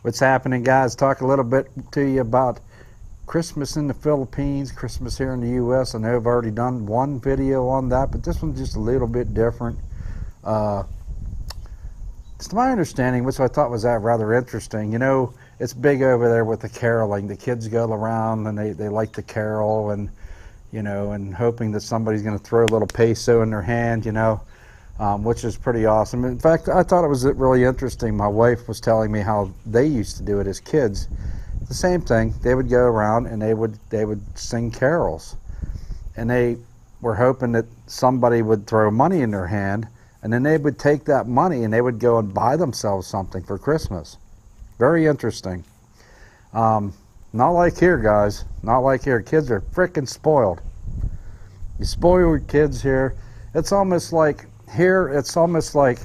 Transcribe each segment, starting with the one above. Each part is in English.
What's happening, guys? Talk a little bit to you about Christmas in the Philippines, Christmas here in the U.S. I know I've already done one video on that, but this one's just a little bit different. It's my understanding, which I thought was rather interesting. You know, it's big over there with the caroling. The kids go around and they like to carol, and you know, and hoping that somebody's going to throw a little peso in their hand, you know, which is pretty awesome. In fact, I thought it was really interesting. My wife was telling me how they used to do it as kids. The same thing. They would go around and they would sing carols, and they were hoping that somebody would throw money in their hand, and then they would take that money and they would go and buy themselves something for Christmas. Very interesting. Not like here, guys. Not like here. Kids are freaking spoiled. You spoil your kids here. It's almost like here, it's almost like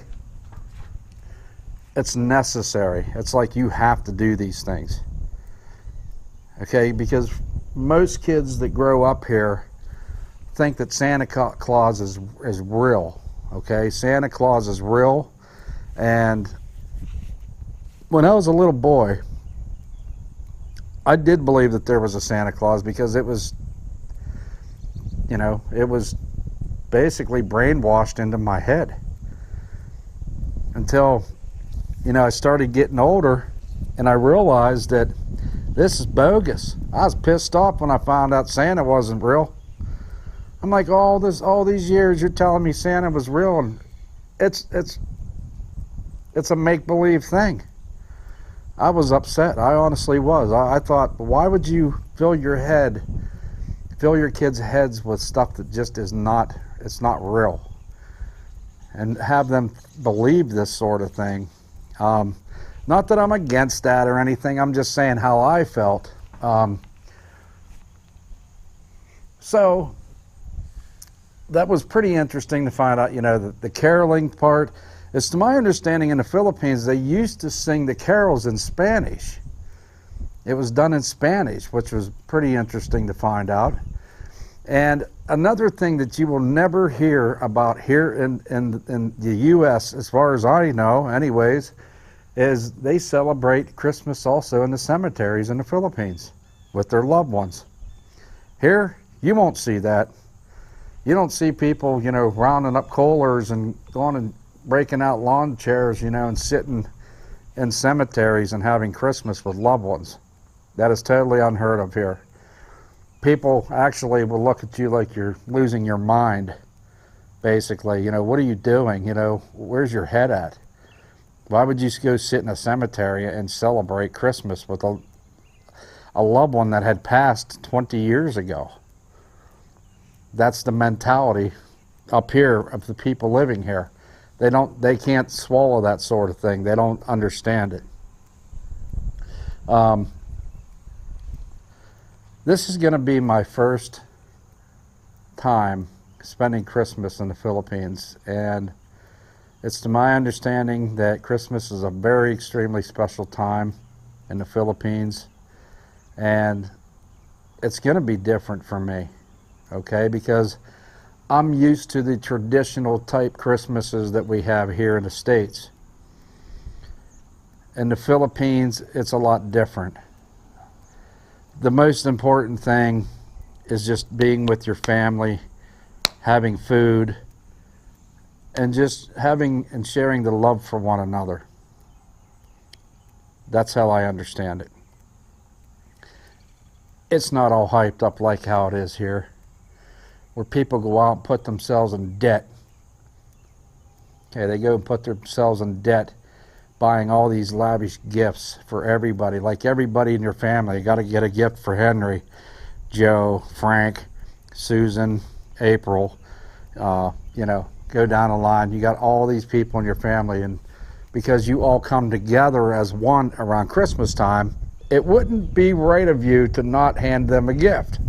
it's necessary. It's like you have to do these things. Okay, because most kids that grow up here think that Santa Claus is real. Okay, Santa Claus is real. And when I was a little boy, I did believe that there was a Santa Claus, because it was, you know, it was basically brainwashed into my head until, you know, I started getting older and I realized that this is bogus. I was pissed off when I found out Santa wasn't real. I'm like, all these years you're telling me Santa was real, and it's a make-believe thing. I was upset. I honestly was. I thought, why would you fill your kids' heads with stuff that just is not, it's not real, and have them believe this sort of thing. Not that I'm against that or anything. I'm just saying how I felt. So that was pretty interesting to find out, you know, the caroling part. It's to my understanding in the Philippines, they used to sing the carols in Spanish. It was done in Spanish, which was pretty interesting to find out. And another thing that you will never hear about here in the U.S., as far as I know anyways, is they celebrate Christmas also in the cemeteries in the Philippines with their loved ones. Here, you won't see that. You don't see people, you know, rounding up coolers and going and breaking out lawn chairs, you know, and sitting in cemeteries and having Christmas with loved ones. That is totally unheard of here. People actually will look at you like you're losing your mind, basically. You know, what are you doing? You know, where's your head at? Why would you go sit in a cemetery and celebrate Christmas with a loved one that had passed 20 years ago? That's the mentality up here of the people living here. They can't swallow that sort of thing. They don't understand it. This is going to be my first time spending Christmas in the Philippines, and it's to my understanding that Christmas is a very extremely special time in the Philippines, and it's going to be different for me, okay, because I'm used to the traditional type Christmases that we have here in the States. In the Philippines, it's a lot different. The most important thing is just being with your family, having food, and just having and sharing the love for one another. That's how I understand it. It's not all hyped up like how it is here, where people go out and put themselves in debt. Okay, they go and put themselves in debt buying all these lavish gifts for everybody. Like everybody in your family, you got to get a gift for Henry, Joe, Frank, Susan, April. You know, go down the line. You got all these people in your family, and because you all come together as one around Christmas time, it wouldn't be right of you to not hand them a gift.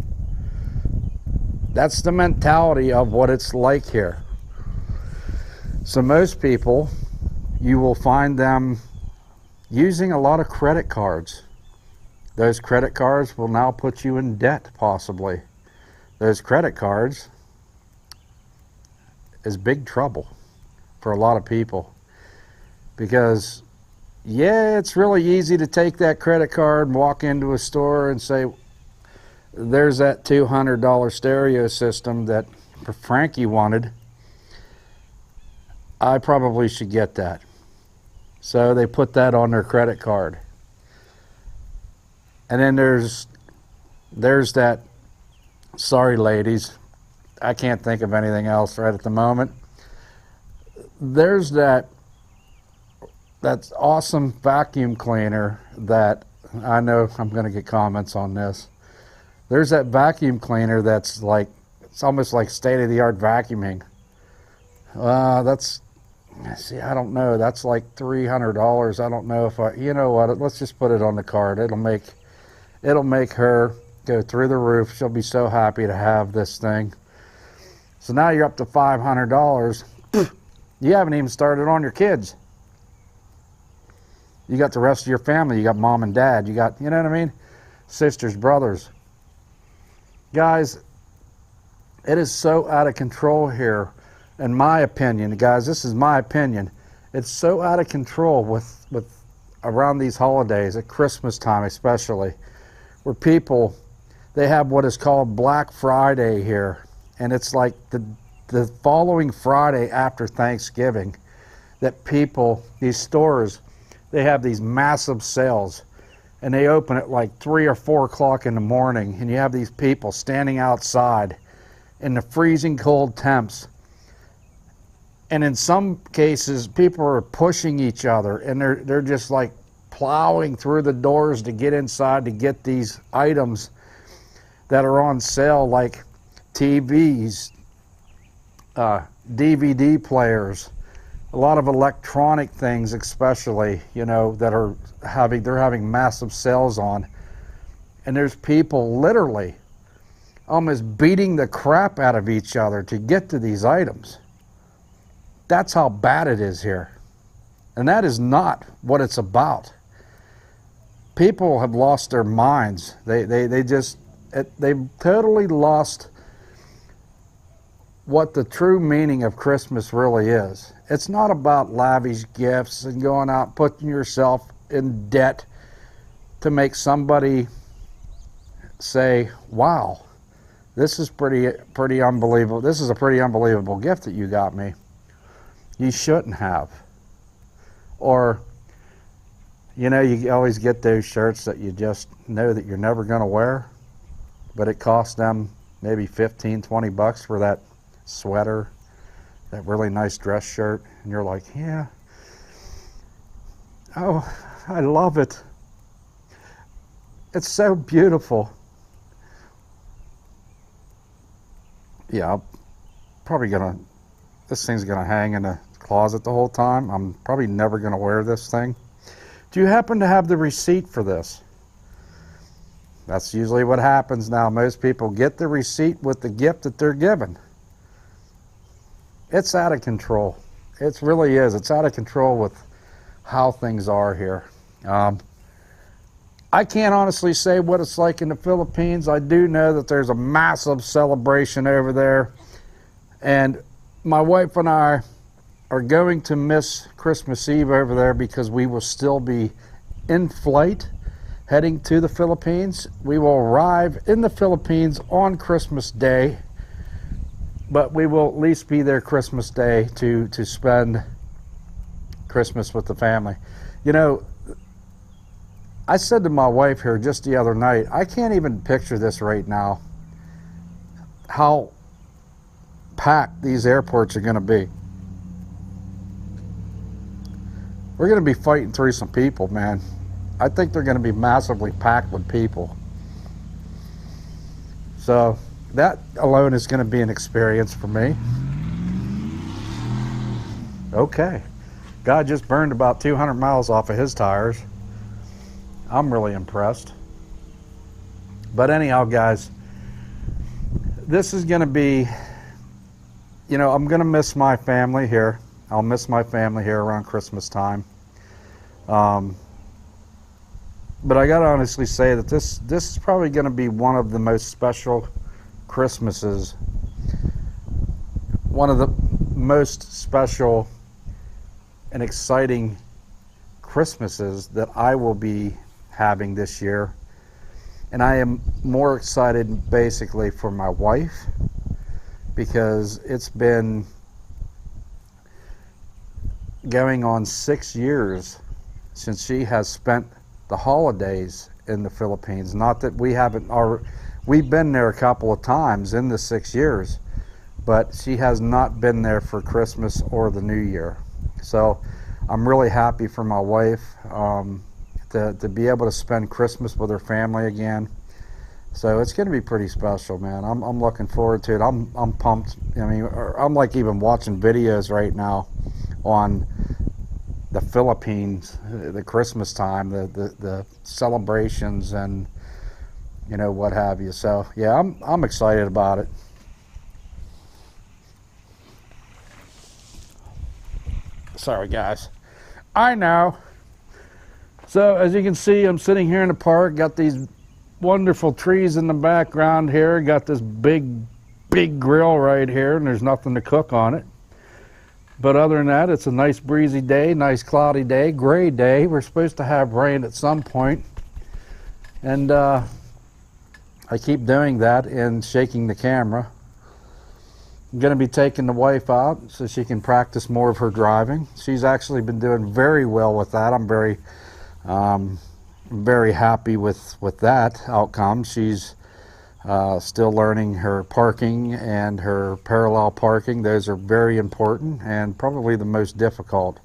That's the mentality of what it's like here. So most people, you will find them using a lot of credit cards. Those credit cards will now put you in debt, possibly. Those credit cards is big trouble for a lot of people, because Yeah, it's really easy to take that credit card and walk into a store and say, there's that $200 stereo system that Frankie wanted. I probably should get that. So they put that on their credit card. And then there's that, sorry ladies, I can't think of anything else right at the moment. There's that awesome vacuum cleaner that, I know I'm going to get comments on this. There's that vacuum cleaner that's like, it's almost like state-of-the-art vacuuming. See, I don't know. That's like $300. I don't know if you know what? Let's just put it on the card. It'll make her go through the roof. She'll be so happy to have this thing. So now you're up to $500. You haven't even started on your kids. You got the rest of your family. You got mom and dad. You got, you know what I mean? Sisters, brothers. Guys, it is so out of control here, in my opinion. Guys, this is my opinion. It's so out of control with around these holidays, at Christmas time especially, where people, they have what is called Black Friday here. And it's like the following Friday after Thanksgiving that people, these stores, they have these massive sales. And they open at like 3 or 4 o'clock in the morning, and you have these people standing outside in the freezing cold temps. And in some cases, people are pushing each other, and they're just like plowing through the doors to get inside to get these items that are on sale, like TVs, DVD players, a lot of electronic things, especially, you know, that are they're having massive sales on. And there's people literally almost beating the crap out of each other to get to these items. That's how bad it is here. And that is not what it's about. People have lost their minds. They've totally lost what the true meaning of Christmas really is. It's not about lavish gifts and going out putting yourself in debt to make somebody say, wow, this is pretty unbelievable. This is a pretty unbelievable gift that you got me. You shouldn't have. Or, you know, you always get those shirts that you just know that you're never going to wear, but it costs them maybe 15, 20 bucks for that sweater, that really nice dress shirt, and you're like, yeah, oh, I love it. It's so beautiful. Yeah, I'm probably gonna, this thing's gonna hang in the closet the whole time. I'm probably never gonna wear this thing. Do you happen to have the receipt for this? That's usually what happens now. Most people get the receipt with the gift that they're given. It's out of control. It really is. It's out of control with how things are here. I can't honestly say what it's like in the Philippines. I do know that there's a massive celebration over there. And my wife and I are going to miss Christmas Eve over there because we will still be in flight heading to the Philippines. We will arrive in the Philippines on Christmas Day, but we will at least be there Christmas Day to spend Christmas with the family. You know, I said to my wife here just the other night, I can't even picture this right now, how packed these airports are going to be. We're going to be fighting through some people, man. I think they're going to be massively packed with people. So that alone is going to be an experience for me. Okay. Guy just burned about 200 miles off of his tires. I'm really impressed. But anyhow, guys, this is going to be, you know, I'm going to miss my family here. I'll miss my family here around Christmas time. But I got to honestly say that this is probably going to be one of the most special Christmases, one of the most special and exciting Christmases that I will be having this year. And I am more excited basically for my wife, because it's been going on 6 years since she has spent the holidays in the Philippines. Not that we haven't, we've been there a couple of times in the 6 years, but she has not been there for Christmas or the New Year. So I'm really happy for my wife to be able to spend Christmas with her family again. So it's going to be pretty special, man. I'm looking forward to it. I'm pumped. I mean, I'm like even watching videos right now on the Philippines, the Christmas time, the celebrations, and you know, what have you. So yeah, I'm excited about it. Sorry guys, I know. So as you can see, I'm sitting here in the park, got these wonderful trees in the background here, got this big grill right here, and there's nothing to cook on it. But other than that, it's a nice breezy day, nice cloudy day, gray day. We're supposed to have rain at some point. And I keep doing that and shaking the camera. I'm going to be taking the wife out so she can practice more of her driving. She's actually been doing very well with that. I'm very happy with that outcome. She's still learning her parking and her parallel parking. Those are very important and probably the most difficult.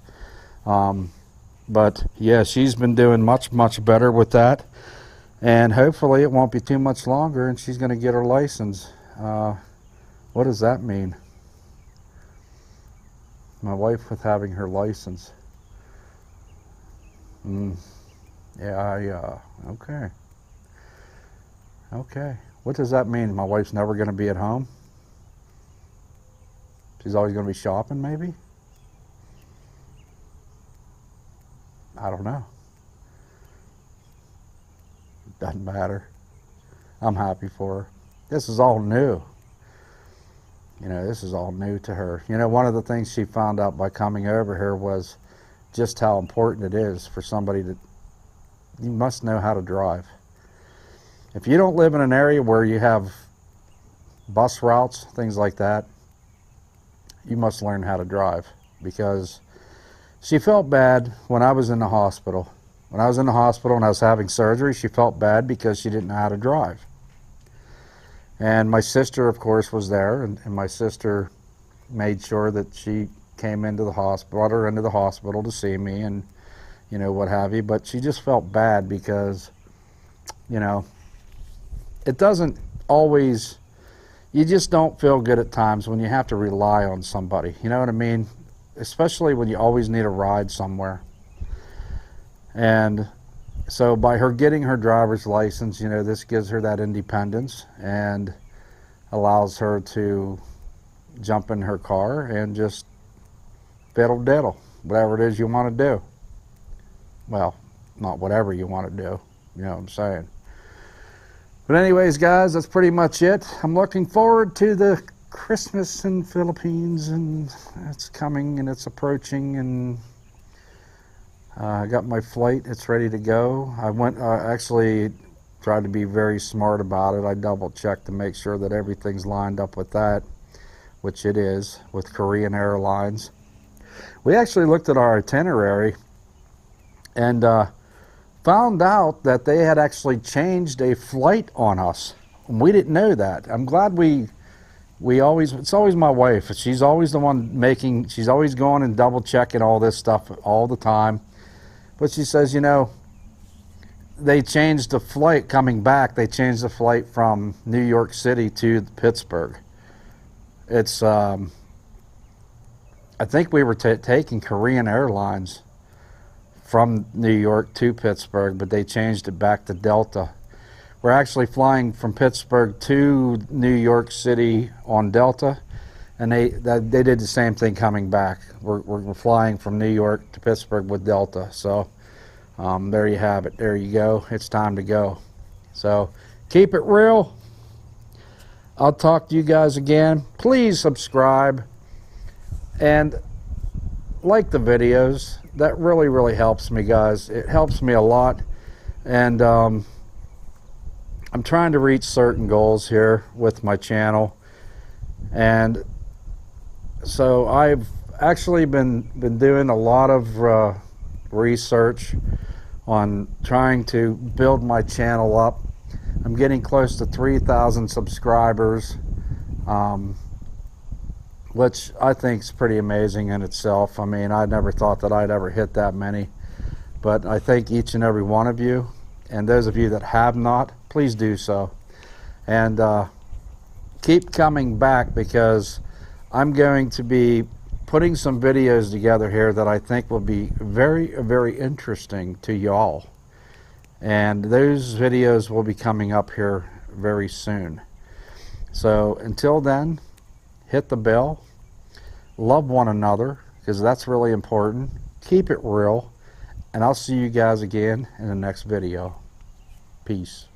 But yeah, she's been doing much better with that, and hopefully it won't be too much longer and she's going to get her license. What does that mean? My wife with having her license. Yeah, okay. What does that mean? My wife's never going to be at home? She's always going to be shopping, maybe? I don't know. Doesn't matter. I'm happy for her. This is all new. You know, this is all new to her. You know, one of the things she found out by coming over here was just how important it is for somebody to, you must know how to drive. If you don't live in an area where you have bus routes, things like that, you must learn how to drive. Because she felt bad when I was in the hospital. When I was in the hospital and I was having surgery, she felt bad because she didn't know how to drive. And my sister, of course, was there, and my sister made sure that she came into the hospital, brought her into the hospital to see me and, you know, what have you. But she just felt bad because, you know, it doesn't always, you just don't feel good at times when you have to rely on somebody. You know what I mean? Especially when you always need a ride somewhere. And so by her getting her driver's license, you know, this gives her that independence and allows her to jump in her car and just fiddle diddle, whatever it is you want to do. Well, not whatever you want to do, you know what I'm saying. But anyways, guys, that's pretty much it. I'm looking forward to the Christmas in Philippines, and it's coming and it's approaching, and I got my flight. It's ready to go. I actually tried to be very smart about it. I double checked to make sure that everything's lined up with that, which it is, with Korean Airlines. We actually looked at our itinerary and found out that they had actually changed a flight on us. We didn't know that. I'm glad it's always my wife. She's always the one she's always going and double checking all this stuff all the time. But she says, you know, they changed the flight coming back. They changed the flight from New York City to Pittsburgh. It's, I think we were taking Korean Airlines from New York to Pittsburgh, but they changed it back to Delta. We're actually flying from Pittsburgh to New York City on Delta, and they did the same thing coming back. We're flying from New York to Pittsburgh with Delta. So there you have it. There you go. It's time to go. So keep it real. I'll talk to you guys again. Please subscribe. And like the videos. That really helps me, guys. It helps me a lot. And I'm trying to reach certain goals here with my channel. And so I've actually been doing a lot of research on trying to build my channel up. I'm getting close to 3,000 subscribers, which I think is pretty amazing in itself. I mean, I never thought that I'd ever hit that many, but I thank each and every one of you, and those of you that have not, please do so. And keep coming back, because I'm going to be putting some videos together here that I think will be very interesting to y'all. And those videos will be coming up here very soon. So until then, hit the bell, love one another, because that's really important. Keep it real, and I'll see you guys again in the next video. Peace.